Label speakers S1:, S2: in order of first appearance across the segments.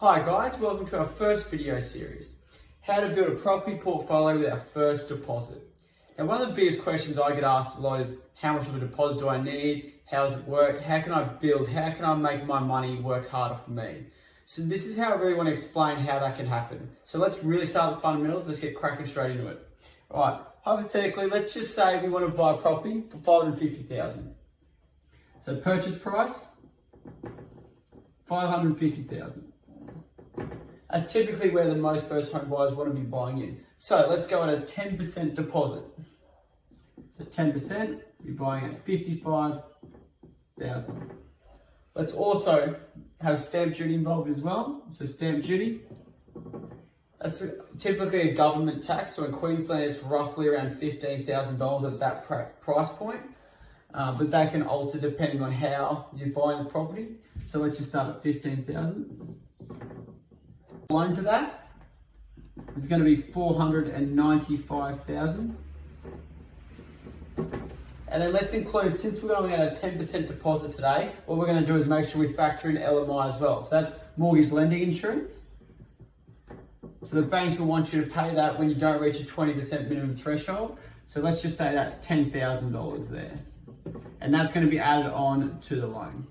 S1: Hi guys, welcome to our first video series, how to build a property portfolio with our first deposit. Now one of the biggest questions I get asked a lot is how much of a deposit do I need, how does it work, how can I build, how can I make my money work harder for me? So this is how I really want to explain how that can happen. So let's really start the fundamentals, let's get cracking straight into it. Alright, hypothetically, let's just say we want to buy a property for $550,000. So purchase price, $550,000. That's typically where the most first home buyers want to be buying in. So let's go at a 10% deposit. So 10%, you're buying at $55,000. Let's also have stamp duty involved as well. So stamp duty, that's typically a government tax. So in Queensland, it's roughly around $15,000 at that price point. But that can alter depending on how you're buying the property. So let's just start at $15,000. Loan to that is going to be $495,000. And then let's include, since we're only at a 10% deposit today, what we're going to do is make sure we factor in LMI as well. So that's mortgage lending insurance. So the banks will want you to pay that when you don't reach a 20% minimum threshold. So let's just say that's $10,000 there. And that's going to be added on to the loan.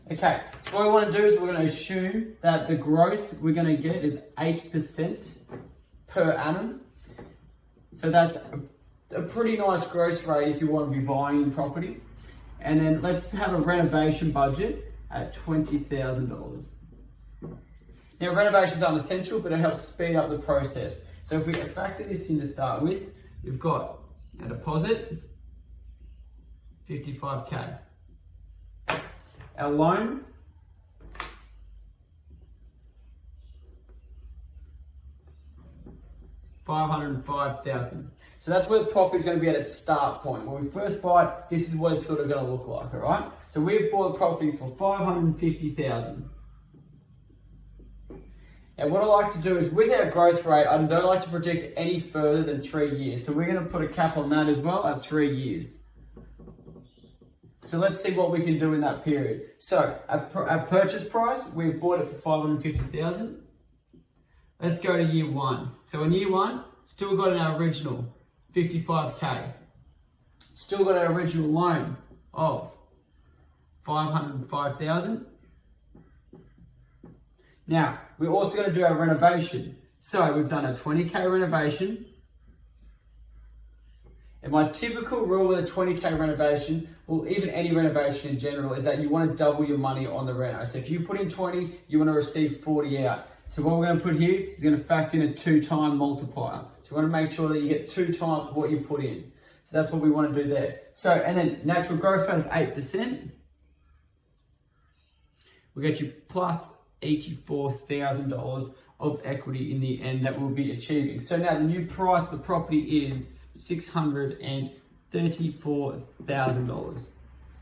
S1: Okay, so what we want to do is we're going to assume that the growth we're going to get is 8% per annum. So that's a pretty nice growth rate if you want to be buying property. And then let's have a renovation budget at $20,000. Now renovations aren't essential, but it helps speed up the process. So if we factor this in to start with, we've got a deposit, $55K. Our loan, $505,000. So that's where the property is going to be at its start point. When we first buy it, this is what it's sort of going to look like, all right? So we've bought the property for $550,000. And what I like to do is with our growth rate, I don't like to project any further than 3 years. So we're going to put a cap on that as well at 3 years. So let's see what we can do in that period. So our purchase price, we bought it for $550,000. Let's go to year one. So in year one, still got our original $55K. Still got our original loan of $505,000. Now, we're also going to do our renovation. So we've done a $20K renovation. And my typical rule with a $20K renovation, well, even any renovation in general, is that you want to double your money on the reno. So if you put in 20, you want to receive 40 out. So what we're going to put here is going to factor in a 2-time multiplier. So you want to make sure that you get 2 times what you put in. So that's what we want to do there. So, and then natural growth rate of 8%. We'll get you plus $84,000 of equity in the end that we'll be achieving. So now the new price of the property is $634,000.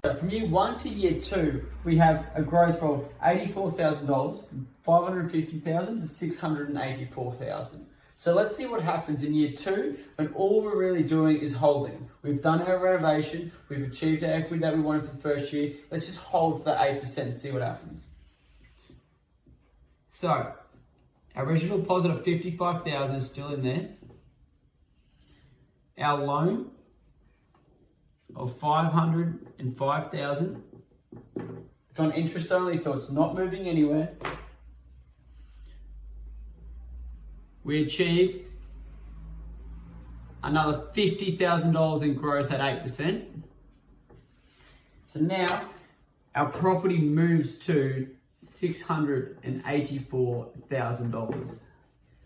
S1: So from year one to year two, we have a growth of $84,000 from $550,000 to $684,000. So let's see what happens in year two when all we're really doing is holding. We've done our renovation, we've achieved our equity that we wanted for the first year. Let's just hold for the 8% and see what happens. So our original deposit of $55,000 is still in there. Our loan of $505,000. It's on interest only, so it's not moving anywhere. We achieve another $50,000 in growth at 8%. So now our property moves to $684,000.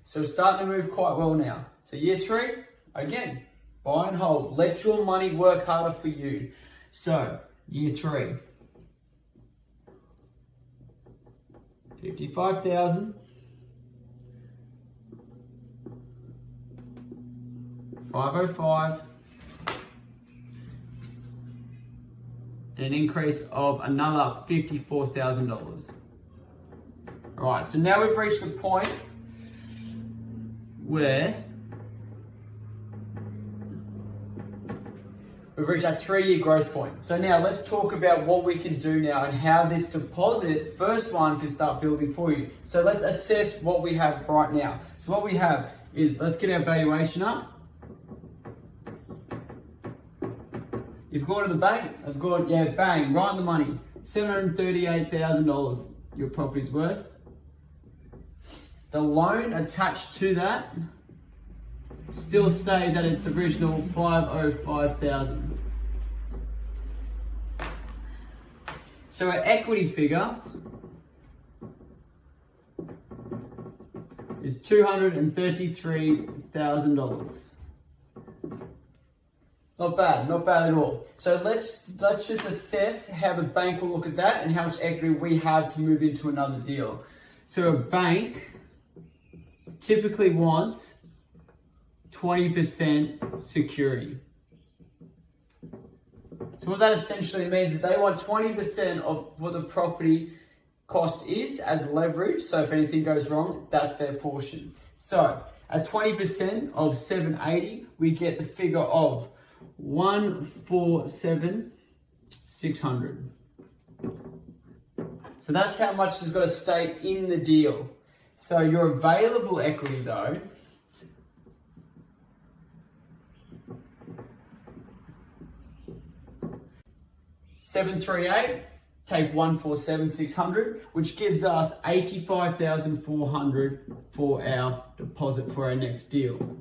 S1: So we're starting to move quite well now. So year three, again, buy and hold. Let your money work harder for you. So, year three. $55,000. $505,000. And an increase of another $54,000. Alright, so now we've reached the point where we've reached our 3-year growth point. So now let's talk about what we can do now and how this deposit, first one, can start building for you. So let's assess what we have right now. So what we have is, let's get our valuation up. You've gone to the bank, I've gone, yeah, bang, right on the money. $738,000 your property's worth. The loan attached to that still stays at its original $505,000. So our equity figure is $233,000. Not bad at all. So let's just assess how the bank will look at that and how much equity we have to move into another deal. So a bank typically wants 20% security. So what that essentially means is they want 20% of what the property cost is as leverage. So if anything goes wrong, that's their portion. So at 20% of 780, we get the figure of 147,600. So that's how much has got to stay in the deal. So your available equity though, $738, take 147,600, which gives us 85,400 for our deposit for our next deal.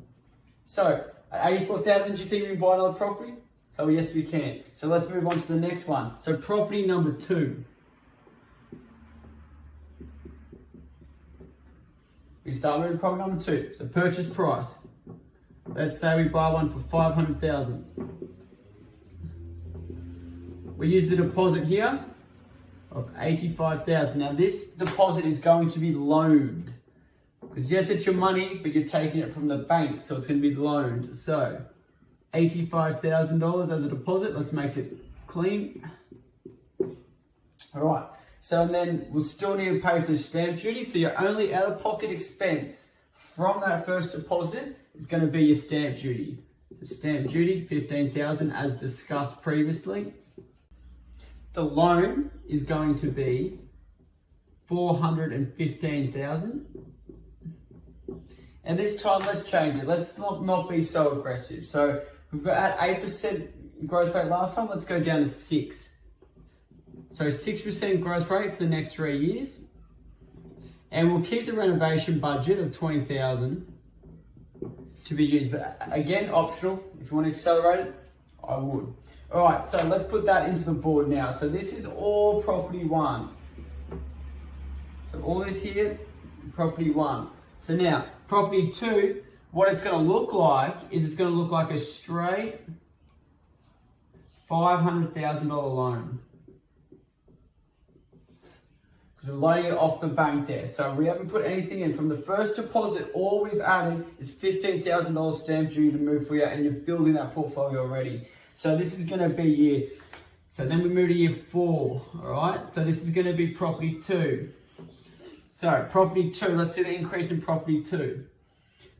S1: So at 84,000, do you think we can buy another property? Oh yes, we can. So let's move on to the next one. So property number 2. We start moving property number 2. So purchase price. Let's say we buy one for 500,000. We use the deposit here of 85,000. Now this deposit is going to be loaned. Because yes, it's your money, but you're taking it from the bank, so it's going to be loaned. So $85,000 as a deposit. Let's make it clean. All right. So then we'll still need to pay for the stamp duty. So your only out-of-pocket expense from that first deposit is going to be your stamp duty. So stamp duty, $15,000 as discussed previously. The loan is going to be $415,000. And this time, let's change it. Let's not be so aggressive. So we've got at 8% growth rate last time. Let's go down to 6. So 6% growth rate for the next 3 years. And we'll keep the renovation budget of $20,000 to be used. But again, optional. If you want to accelerate it, I would. All right, so let's put that into the board now. So this is all property 1. So all this here, property 1. So now, property 2, what it's going to look like is it's going to look like a straight $500,000 loan. Because we're loading it off the bank there. So we haven't put anything in. From the first deposit, all we've added is $15,000 stamp duty to move for you, and you're building that portfolio already. So this is going to be year. So then we move to year 4, all right? So this is going to be property 2. So property 2, let's see the increase in property 2.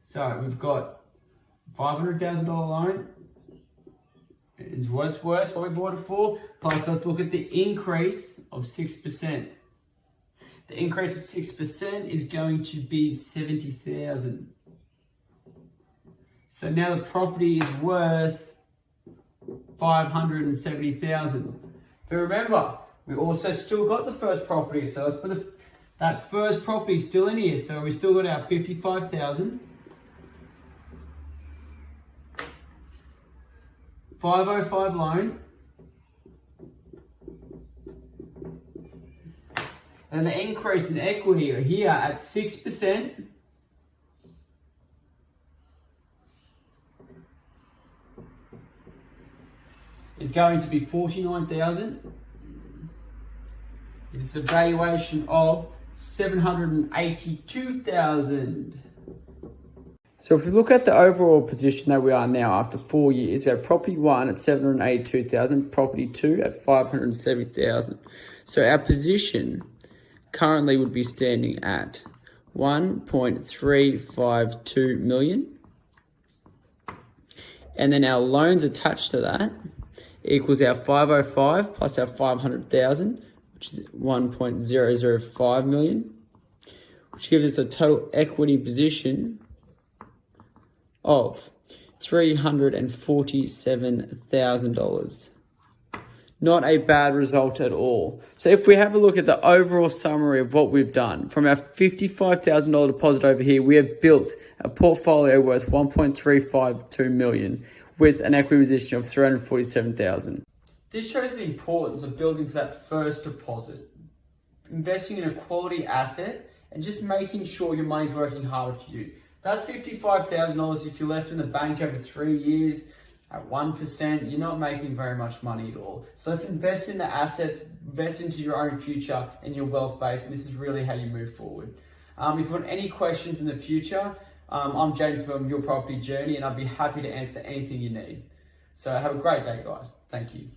S1: So we've got $500,000 loan. It's what's worse, what we bought it for. Plus, let's look at the increase of 6%. The increase of 6% is going to be $70,000. So now the property is worth $570,000. But remember, we also still got the first property. So let's put that first property still in here. So we still got our $55,000. 505 loan. And the increase in equity here at 6% is going to be $49,000. It's a valuation of $782,000. So if we look at the overall position that we are now after 4 years, we have property 1 at $782,000, property 2 at $570,000. So our position currently would be standing at $1.352 million. And then our loans attached to that equals our 505 plus our 500,000, which is 1.005 million, which gives us a total equity position of $347,000. Not a bad result at all. So if we have a look at the overall summary of what we've done, from our $55,000 deposit over here, we have built a portfolio worth $1.352 million with an equity position of $347,000. This shows the importance of building for that first deposit, investing in a quality asset, and just making sure your money's working hard for you. That $55,000, if you left in the bank over 3 years, at 1%, you're not making very much money at all. So let's invest in the assets, invest into your own future and your wealth base, and this is really how you move forward. If you want any questions in the future, I'm Jaden from Your Property Journey, and I'd be happy to answer anything you need. So have a great day, guys. Thank you.